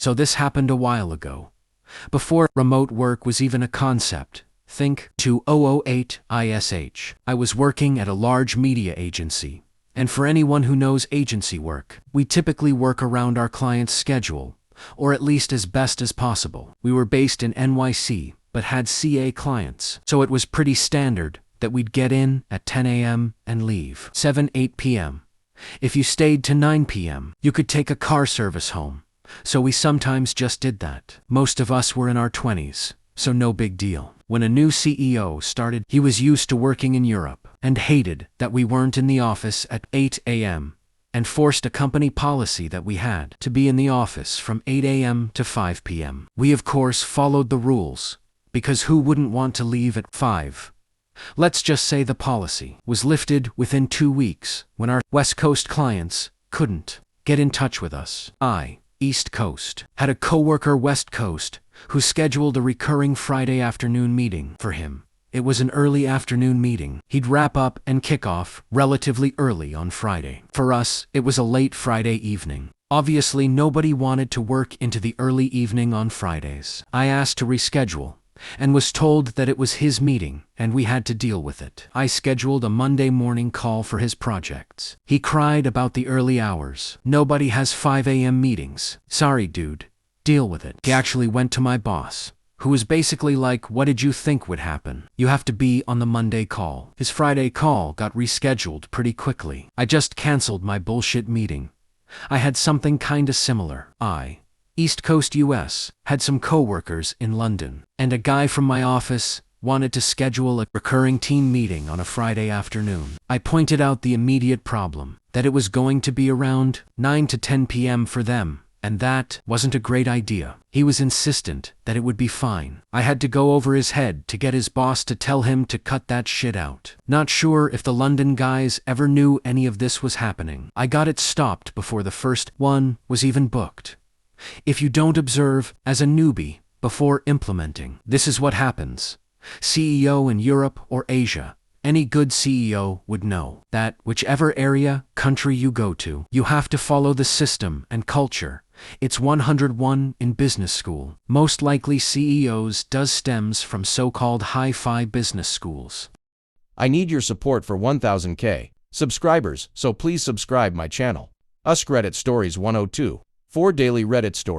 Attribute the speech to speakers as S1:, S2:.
S1: So this happened a while ago, before remote work was even a concept. Think 2008 ISH. I was working at a large media agency. And for anyone who knows agency work, we typically work around our client's schedule, or at least as best as possible. We were based in NYC, but had CA clients, so it was pretty standard that we'd get in at 10 a.m. and leave 7-8 p.m. If you stayed to 9 p.m., you could take a car service home, so we sometimes just did that. Most of us were in our 20s, so no big deal. When a new CEO started, he was used to working in Europe and hated that we weren't in the office at 8 a.m. and forced a company policy that we had to be in the office from 8 a.m. to 5 p.m. We of course followed the rules, because who wouldn't want to leave at 5? Let's just say the policy was lifted within 2 weeks when our West Coast clients couldn't get in touch with us. I, East Coast, had a coworker West Coast who scheduled a recurring Friday afternoon meeting for him. It was an early afternoon meeting. He'd wrap up and kick off relatively early on Friday. For us, it was a late Friday evening. Obviously, nobody wanted to work into the early evening on Fridays. I asked to reschedule, and was told that it was his meeting and we had to deal with it. I scheduled a Monday morning call for his projects. He cried about the early hours. Nobody has 5 a.m. meetings. Sorry, dude. Deal with it. He actually went to my boss, who was basically like, what did you think would happen? You have to be on the Monday call. His Friday call got rescheduled pretty quickly. I just canceled my bullshit meeting. I had something kinda similar. I, East Coast US, had some coworkers in London, and a guy from my office wanted to schedule a recurring team meeting on a Friday afternoon. I pointed out the immediate problem, that it was going to be around 9 to 10 p.m. for them, and that wasn't a great idea. He was insistent that it would be fine. I had to go over his head to get his boss to tell him to cut that shit out. Not sure if the London guys ever knew any of this was happening. I got it stopped before the first one was even booked. If you don't observe as a newbie before implementing, this is what happens. CEO in Europe or Asia, any good CEO would know that whichever area, country you go to, you have to follow the system and culture. It's 101 in business school. Most likely CEOs does stems from so-called hi-fi business schools.
S2: I need your support for 1000k subscribers, so please subscribe my channel. Reddit Stories 102. 4 daily Reddit stories.